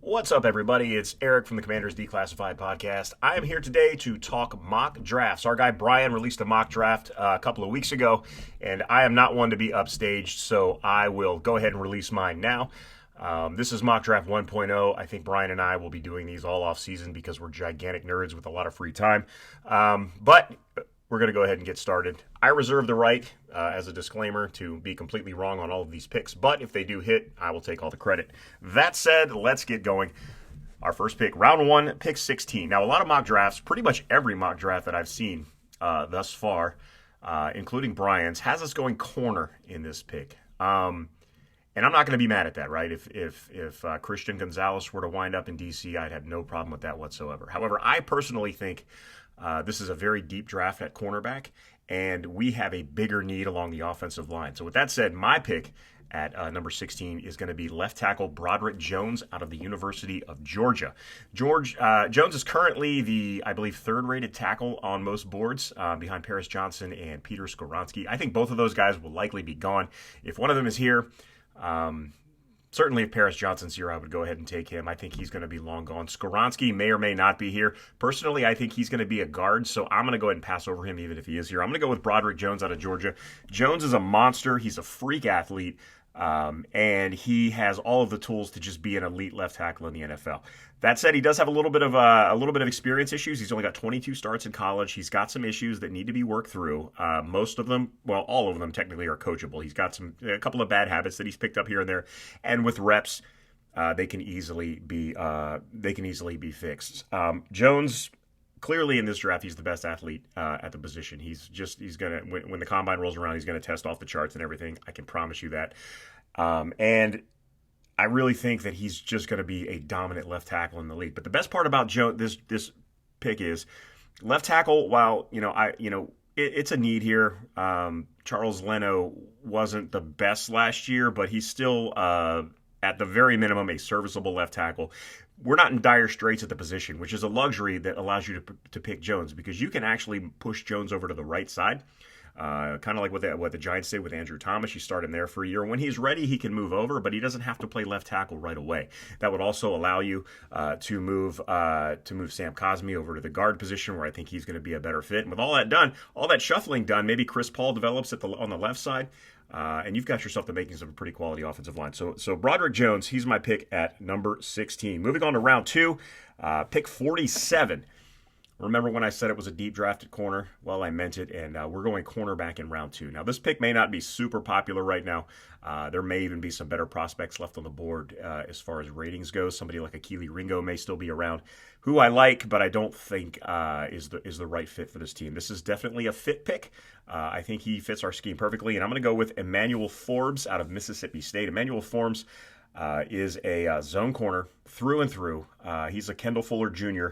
What's up, everybody? It's Eric from the Commanders Declassified podcast. I am here today to talk mock drafts. Our guy Brian released a mock draft a couple of weeks ago, and I am not one to be upstaged, so I will go ahead and release mine now. This is mock draft 1.0. I think Brian and I will be doing these all off season because we're gigantic nerds with a lot of free time. But we're going to go ahead and get started. I reserve the right, as a disclaimer, to be completely wrong on all of these picks, but if they do hit, I will take all the credit. That said, let's get going. Our first pick, round 1, pick 16. Now, a lot of mock drafts, pretty much every mock draft that I've seen thus far, including Brian's, has us going corner in this pick. And I'm not going to be mad at that, right? If Christian Gonzalez were to wind up in D.C., I'd have no problem with that whatsoever. However, I personally think this is a very deep draft at cornerback, and we have a bigger need along the offensive line. So with that said, my pick at number 16 is going to be left tackle Broderick Jones out of the University of Georgia. Jones is currently the, I believe, third-rated tackle on most boards behind Paris Johnson and Peter Skoronski. I think both of those guys will likely be gone. If one of them is here, certainly if Paris Johnson's here, I would go ahead and take him. I think he's going to be long gone. Skoronski may or may not be here. Personally, I think he's going to be a guard, so I'm going to go ahead and pass over him even if he is here. I'm going to go with Broderick Jones out of Georgia. Jones is a monster. He's a freak athlete, and he has all of the tools to just be an elite left tackle in the NFL. That said, he does have a little bit of experience issues. He's only got 22 starts in college. He's got some issues that need to be worked through. Most of them, well, all of them technically are coachable. He's got a couple of bad habits that he's picked up here and there, and with reps, they can easily be fixed. Jones, clearly in this draft, he's the best athlete at the position. He's gonna, when the combine rolls around, he's gonna test off the charts and everything. I can promise you that. And I really think that he's just going to be a dominant left tackle in the league. But the best part about this pick is left tackle. While it's a need here. Charles Leno wasn't the best last year, but he's still at the very minimum a serviceable left tackle. We're not in dire straits at the position, which is a luxury that allows you to pick Jones, because you can actually push Jones over to the right side. Kind of like what the Giants did with Andrew Thomas. You start him there for a year. When he's ready, he can move over, but he doesn't have to play left tackle right away. That would also allow you to move Sam Cosmi over to the guard position, where I think he's going to be a better fit. And with all that done, all that shuffling done, maybe Chris Paul develops on the left side, and you've got yourself the makings of a pretty quality offensive line. So Broderick Jones, he's my pick at number 16. Moving on to round 2, pick 47. Remember when I said it was a deep drafted corner? Well, I meant it, and we're going cornerback in round 2. Now, this pick may not be super popular right now. There may even be some better prospects left on the board as far as ratings goes. Somebody like Keely Ringo may still be around, who I like, but I don't think is the right fit for this team. This is definitely a fit pick. I think he fits our scheme perfectly, and I'm going to go with Emmanuel Forbes out of Mississippi State. Emmanuel Forbes is a zone corner through and through. He's a Kendall Fuller Jr.,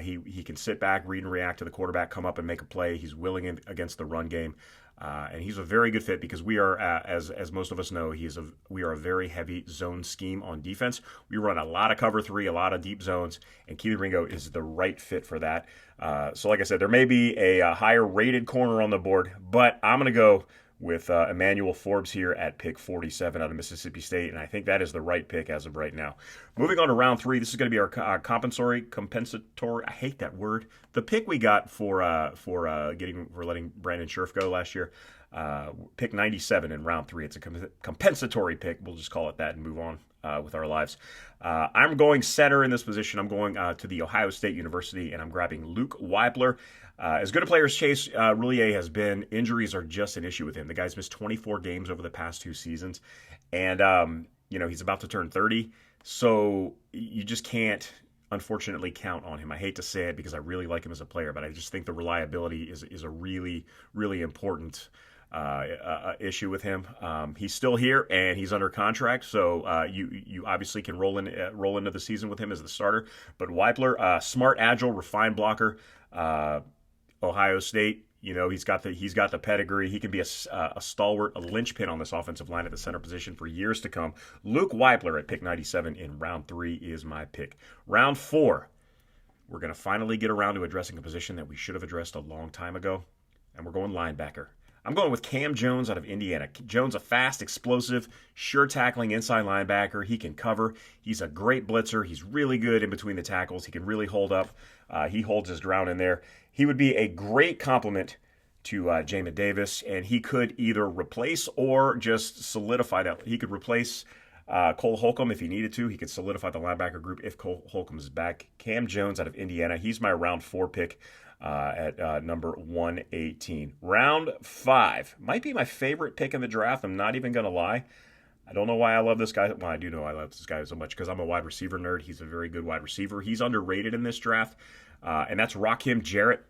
he can sit back, read and react to the quarterback, come up and make a play. He's willing against the run game, and he's a very good fit because we are, as most of us know, we are a very heavy zone scheme on defense. We run a lot of cover 3, a lot of deep zones, and Keely Ringo is the right fit for that. So like I said, there may be a higher rated corner on the board, but I'm going to go with Emmanuel Forbes here at pick 47 out of Mississippi State, and I think that is the right pick as of right now. Moving on to round 3, this is going to be our compensatory. I hate that word. The pick we got for letting Brandon Scherf go last year, pick 97 in round 3. It's a compensatory pick. We'll just call it that and move on with our lives. I'm going center in this position. I'm going to the Ohio State University, and I'm grabbing Luke Weipler. As good a player as Chase Roulier has been, injuries are just an issue with him. The guy's missed 24 games over the past 2 seasons, and he's about to turn 30, so you just can't, unfortunately, count on him. I hate to say it because I really like him as a player, but I just think the reliability is a really, really important issue with him. He's still here and he's under contract, so you obviously can roll into the season with him as the starter. But Weipler, smart, agile, refined blocker. Ohio State, he's got the pedigree. He can be a stalwart, a linchpin on this offensive line at the center position for years to come. Luke Weipler at pick 97 in round 3 is my pick. Round 4, we're going to finally get around to addressing a position that we should have addressed a long time ago, and we're going linebacker. I'm going with Cam Jones out of Indiana. Jones, a fast, explosive, sure tackling inside linebacker. He can cover. He's a great blitzer. He's really good in between the tackles. He can really hold up. He holds his ground in there. He would be a great complement to Jamin Davis, and he could either replace or just solidify that. He could replace Cole Holcomb if he needed to. He could solidify the linebacker group if Cole Holcomb is back. Cam Jones out of Indiana. He's my round 4 pick at number 118. Round 5 might be my favorite pick in the draft. I'm not even going to lie. I don't know why I love this guy. Well, I do know I love this guy so much because I'm a wide receiver nerd. He's a very good wide receiver. He's underrated in this draft, and that's Rakim Jarrett,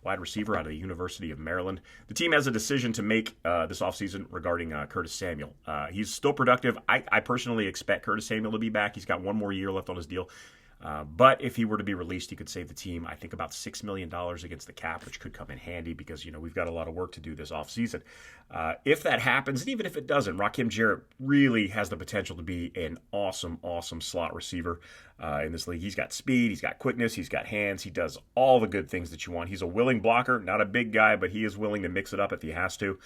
wide receiver out of the University of Maryland. The team has a decision to make this offseason regarding Curtis Samuel. He's still productive. I personally expect Curtis Samuel to be back. He's got one more year left on his deal. But if he were to be released, he could save the team, I think, about $6 million against the cap, which could come in handy because, we've got a lot of work to do this offseason. If that happens, and even if it doesn't, Rakim Jarrett really has the potential to be an awesome, awesome slot receiver in this league. He's got speed, he's got quickness, he's got hands. He does all the good things that you want. He's a willing blocker, not a big guy, but he is willing to mix it up if he has to.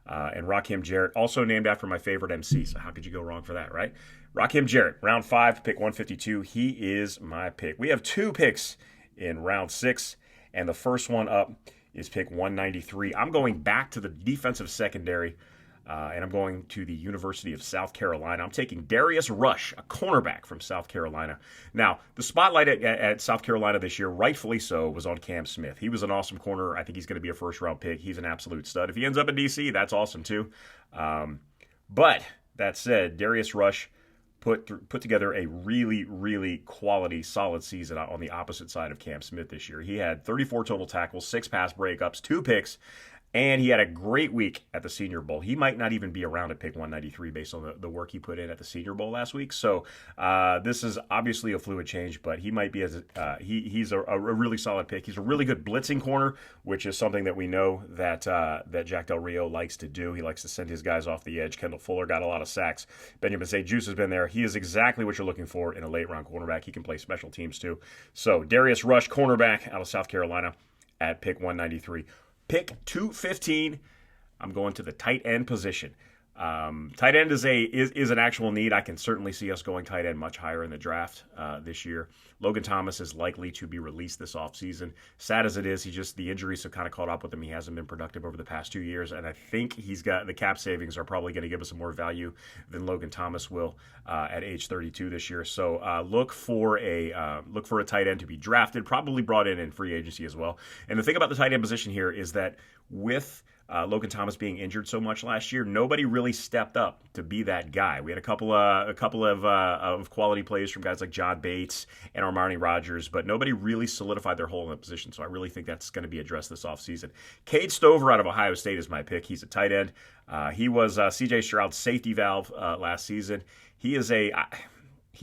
And Rakim Jarrett, also named after my favorite MC, so how could you go wrong for that, right? Rakim Jarrett, round 5, pick 152. He is my pick. We have 2 picks in round 6, and the first one up is pick 193. I'm going back to the defensive secondary, and I'm going to the University of South Carolina. I'm taking Darius Rush, a cornerback from South Carolina. Now, the spotlight at South Carolina this year, rightfully so, was on Cam Smith. He was an awesome corner. I think he's going to be a first-round pick. He's an absolute stud. If he ends up in D.C., that's awesome too. But that said, Darius Rush put together a really, really quality, solid season on the opposite side of Cam Smith this year. He had 34 total tackles, 6 pass breakups, 2 picks, and he had a great week at the Senior Bowl. He might not even be around at pick 193 based on the work he put in at the Senior Bowl last week. So this is obviously a fluid change, but he might be he's a really solid pick. He's a really good blitzing corner, which is something that we know that Jack Del Rio likes to do. He likes to send his guys off the edge. Kendall Fuller got a lot of sacks. Benjamin St. Juice has been there. He is exactly what you're looking for in a late-round cornerback. He can play special teams too. So Darius Rush, cornerback out of South Carolina at pick 193. Pick 215, I'm going to the tight end position. Tight end is an actual need. I can certainly see us going tight end much higher in the draft this year. Logan Thomas is likely to be released this offseason. Sad as it is, the injuries have kind of caught up with him. He hasn't been productive over the past 2 years, and I think he's got the cap savings are probably going to give us some more value than Logan Thomas will at age 32 this year. So look for a tight end to be drafted, probably brought in free agency as well. And the thing about the tight end position here is that with Logan Thomas being injured so much last year, nobody really stepped up to be that guy. We had a couple of quality plays from guys like John Bates and Armani Rogers, but nobody really solidified their hole in the position. So I really think that's going to be addressed this offseason. Cade Stover out of Ohio State is my pick. He's a tight end. He was C.J. Stroud's safety valve last season. He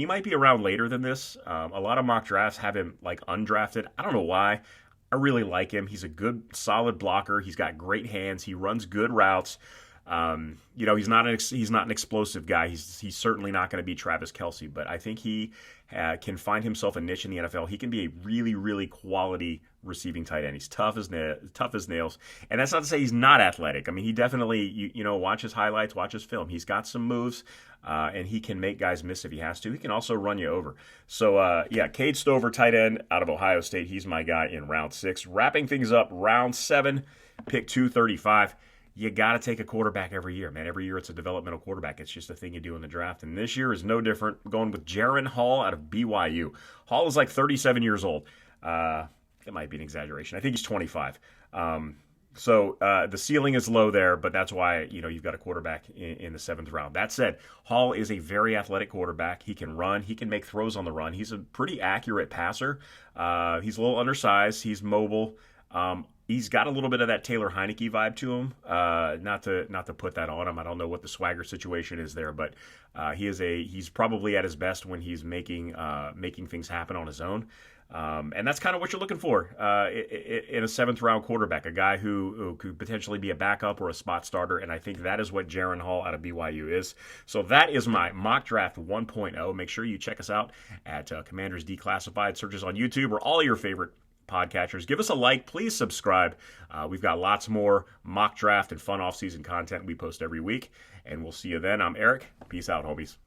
might be around later than this. A lot of mock drafts have him undrafted. I don't know why. I really like him. He's a good, solid blocker. He's got great hands. He runs good routes. He's not an explosive guy. He's certainly not going to be Travis Kelce, but I think he can find himself a niche in the NFL. He can be a really, really quality receiving tight end. He's tough as nails, and that's not to say he's not athletic. I mean, he definitely, watch his highlights, watch his film. He's got some moves, and he can make guys miss if he has to. He can also run you over. So, Cade Stover, tight end out of Ohio State. He's my guy in round 6. Wrapping things up, round 7, pick 235. You got to take a quarterback every year, man. Every year it's a developmental quarterback. It's just a thing you do in the draft. And this year is no different. I'm going with Jaron Hall out of BYU. Hall is 37 years old. That might be an exaggeration. I think he's 25. So the ceiling is low there, but that's why you've got a quarterback in the 7th round. That said, Hall is a very athletic quarterback. He can run. He can make throws on the run. He's a pretty accurate passer. He's a little undersized. He's mobile. He's got a little bit of that Taylor Heineke vibe to him. Not to put that on him. I don't know what the swagger situation is there, but he's probably at his best when he's making things happen on his own. And that's kind of what you're looking for in a 7th round quarterback, a guy who could potentially be a backup or a spot starter. And I think that is what Jaron Hall out of BYU is. So that is my mock draft 1.0. Make sure you check us out at Commanders Declassified. Search us on YouTube or all your favorite podcatchers. Give us a like. Please subscribe. We've got lots more mock draft and fun off-season content we post every week. And we'll see you then. I'm Eric. Peace out, homies.